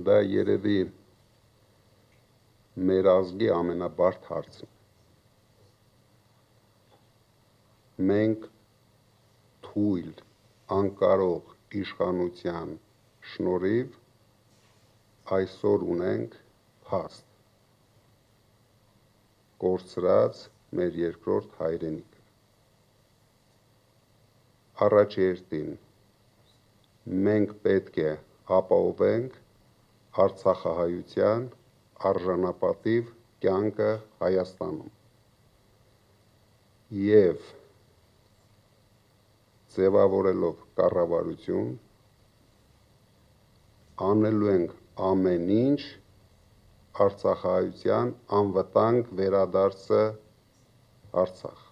Դա երևի մեր ազգի ամենաբարդ հարցն է։ Մենք թույլ, անկարող իշխանության շնորհիվ այսօր ունենք փաստ, կորցրած մեր երկրորդ հայրենիքը։ Առաջերտին մենք պետք է ապահովենք արցախահայության արժանապատիվ կյանքը Հայաստանում և ձևավորելով կառավարություն անելու ենք ամեն ինչ արցախահայության անվտանգ վերադարձը Արցախ։